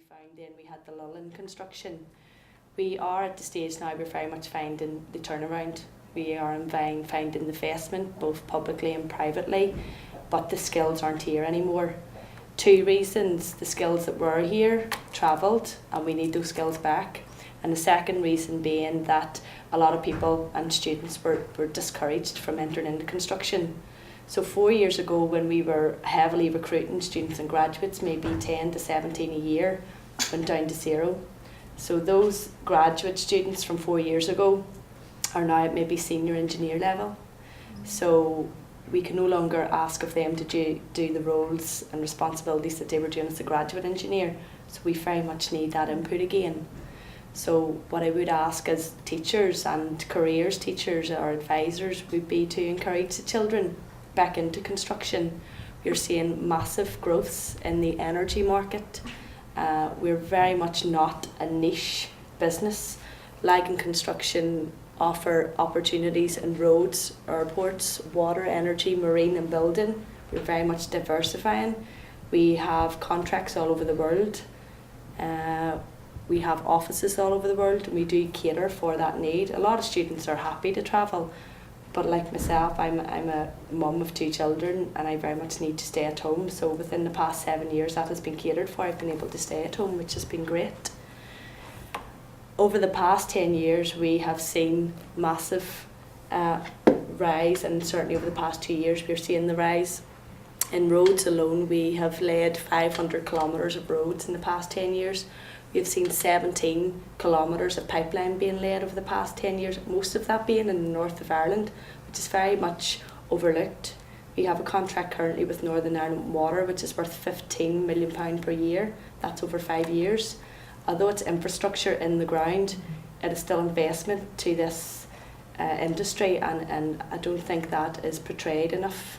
found then we had the lull in construction. We are at the stage now we're very much finding the turnaround. We are finding investment both publicly and privately, but the skills aren't here anymore. Two reasons: the skills that were here travelled and we need those skills back, and the second reason being that a lot of people and students were discouraged from entering into construction. So 4 years ago, when we were heavily recruiting students and graduates, maybe 10 to 17 a year, went down to 0. So those graduate students from 4 years ago are now at maybe senior engineer level. So we can no longer ask of them to do the roles and responsibilities that they were doing as a graduate engineer. So we very much need that input again. So what I would ask as teachers and careers teachers or advisors would be to encourage the children back into construction. We're seeing massive growths in the energy market. We're very much not a niche business. Lagan construction offer opportunities in roads, airports, water, energy, marine and building. We're very much diversifying. We have contracts all over the world. We have offices all over the world, and we do cater for that need. A lot of students are happy to travel, but like myself, I'm a mum of 2 children and I very much need to stay at home. So within the past 7 years that has been catered for. I've been able to stay at home, which has been great. Over the past 10 years we have seen massive rise, and certainly over the past 2 years we're seeing the rise. In roads alone we have laid 500 kilometres of roads in the past 10 years. We've seen 17 kilometres of pipeline being laid over the past 10 years, most of that being in the north of Ireland, which is very much overlooked. We have a contract currently with Northern Ireland Water, which is worth £15 million per year. That's over 5 years. Although it's infrastructure in the ground, it is still investment to this industry, and I don't think that is portrayed enough.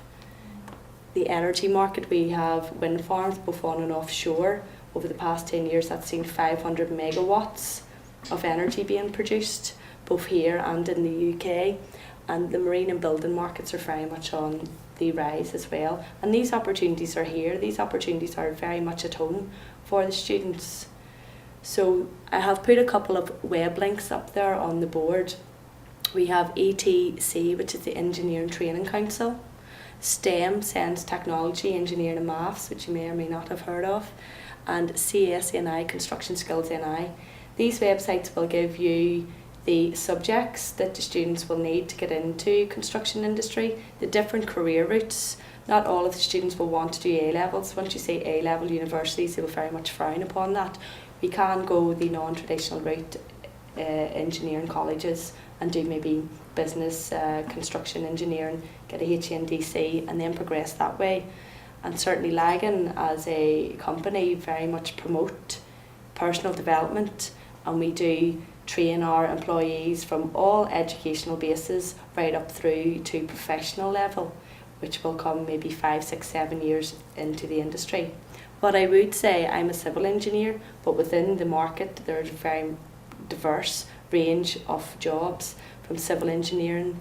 The energy market, we have wind farms both on and offshore. Over the past 10 years, that's seen 500 megawatts of energy being produced, both here and in the UK. And the marine and building markets are very much on the rise as well. And these opportunities are here. These opportunities are very much at home for the students. So I have put a couple of web links up there on the board. We have ETC, which is the Engineering Training Council, STEM, Science, Technology, Engineering and Maths, which you may or may not have heard of, and CSNI, Construction Skills NI. These websites will give you the subjects that the students will need to get into construction industry, the different career routes. Not all of the students will want to do A-levels. Once you say A-level universities, they will very much frown upon that. We can go the non-traditional route, engineering colleges, and do maybe business, construction engineering, get a HNDC and then progress that way. And certainly Lagan as a company very much promote personal development, and we do train our employees from all educational bases right up through to professional level, which will come maybe 5, 6, 7 years into the industry. What I would say, I'm a civil engineer, but within the market there's a very diverse range of jobs, from civil engineering,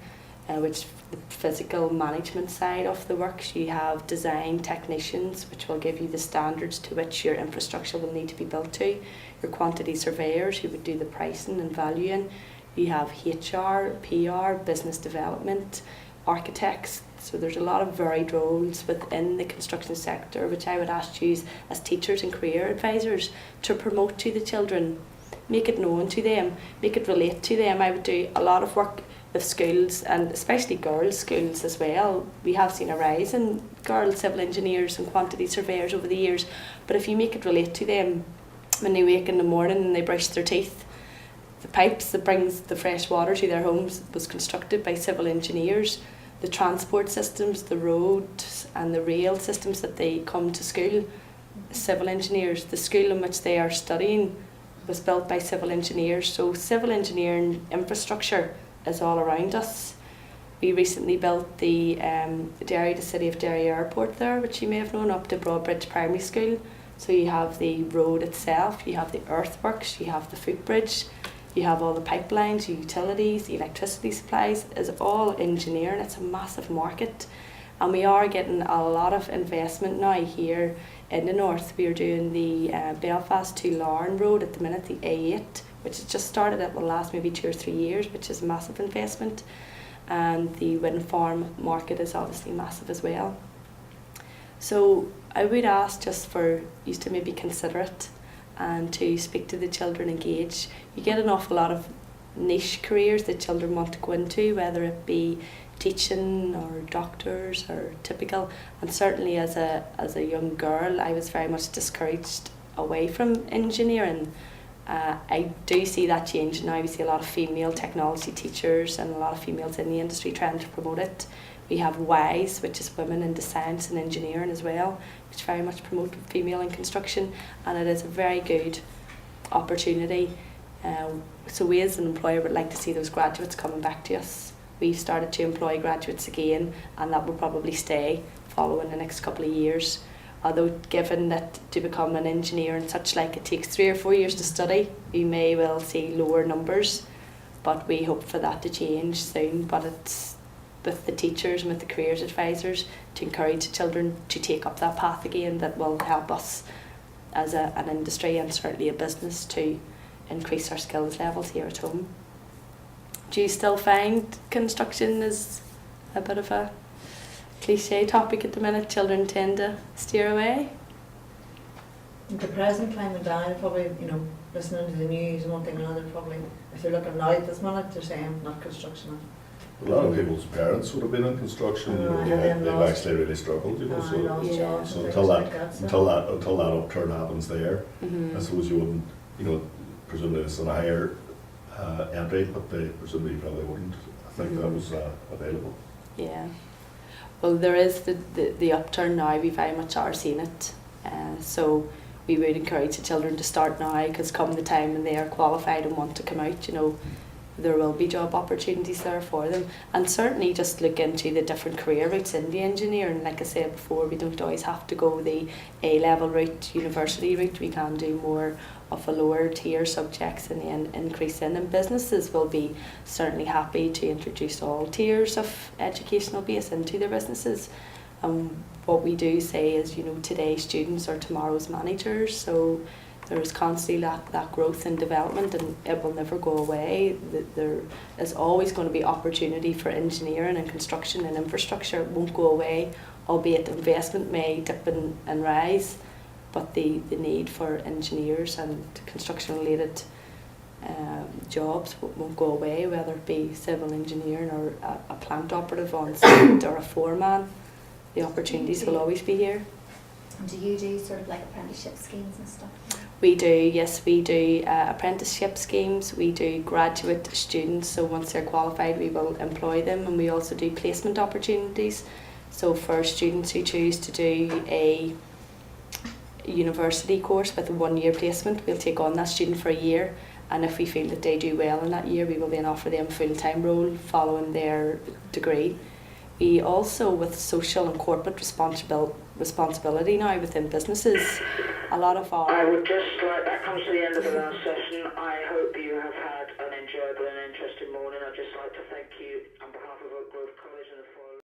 which the physical management side of the works. You have design technicians, which will give you the standards to which your infrastructure will need to be built to. Your quantity surveyors, who would do the pricing and valuing. You have HR, PR, business development, architects. So there's a lot of varied roles within the construction sector, which I would ask you as teachers and career advisors to promote to the children. Make it known to them, make it relate to them. I would do a lot of work with schools, and especially girls' schools as well. We have seen a rise in girl civil engineers and quantity surveyors over the years, but if you make it relate to them, when they wake in the morning and they brush their teeth, the pipes that brings the fresh water to their homes was constructed by civil engineers. The transport systems, the roads and the rail systems that they come to school, civil engineers. The school in which they are studying was built by civil engineers. So civil engineering infrastructure is all around us. We recently built the City of Derry Airport there, which you may have known, up to Broadbridge Primary School. So you have the road itself, you have the earthworks, you have the footbridge, you have all the pipelines, utilities, the electricity supplies. Is all engineering. It's a massive market, and we are getting a lot of investment now here in the north. We are doing the Belfast to Larne Road at the minute, the A8, which has just started. It will last maybe 2 or 3 years, which is a massive investment. And the wind farm market is obviously massive as well. So I would ask just for you to maybe consider it and to speak to the children, engage. You get an awful lot of niche careers that children want to go into, whether it be teaching or doctors or typical. And certainly as a young girl, I was very much discouraged away from engineering. I do see that change now. We see a lot of female technology teachers and a lot of females in the industry trying to promote it. We have WISE, which is Women into Science and Engineering as well, which very much promote female in construction, and it is a very good opportunity. So we as an employer would like to see those graduates coming back to us. We've started to employ graduates again, and that will probably stay following the next couple of years. Although given that to become an engineer and such like it takes 3 or 4 years to study, we may well see lower numbers, but we hope for that to change soon. But it's with the teachers and with the careers advisors to encourage children to take up that path again that will help us as an industry and certainly a business to increase our skills levels here at home. Do you still find construction is a bit of a cliche topic at the minute? Children tend to steer away? At the present climate down, probably, listening to the news and one thing or another, probably, if you're looking now at this minute, they're saying not construction. A lot of people's parents would have been in construction, they've actually really struggled, so until that upturn happens there, I suppose you wouldn't, presumably it's on a higher entry, but they presumably probably wouldn't. I think that was available. Yeah. Well, there is the upturn now. We very much are seeing it. So we would encourage the children to start now, because come the time when they are qualified and want to come out, there will be job opportunities there for them. And certainly just look into the different career routes in the engineering. Like I said before, we don't always have to go the A-level route, university route. We can do more of a lower tier subjects, and then increase in. And businesses will be certainly happy to introduce all tiers of educational base into their businesses. What we do say is, today's students are tomorrow's managers, so there is constantly that growth and development, and it will never go away. There is always going to be opportunity for engineering and construction and infrastructure. It won't go away, albeit investment may dip and rise, but the need for engineers and construction related jobs won't go away, whether it be civil engineering or a plant operative on site or a foreman. The opportunities will always be here. Do you do sort of like apprenticeship schemes and stuff? We do, yes, we do apprenticeship schemes, we do graduate students, so once they're qualified we will employ them, and we also do placement opportunities. So for students who choose to do a university course with a 1-year placement, we'll take on that student for a year, and if we feel that they do well in that year, we will then offer them a full-time role following their degree. We also, with social and corporate responsibility now within businesses, a lot of our... I would just like, that comes to the end of the last session. I hope you have had an enjoyable and interesting morning. I'd just like to thank you on behalf of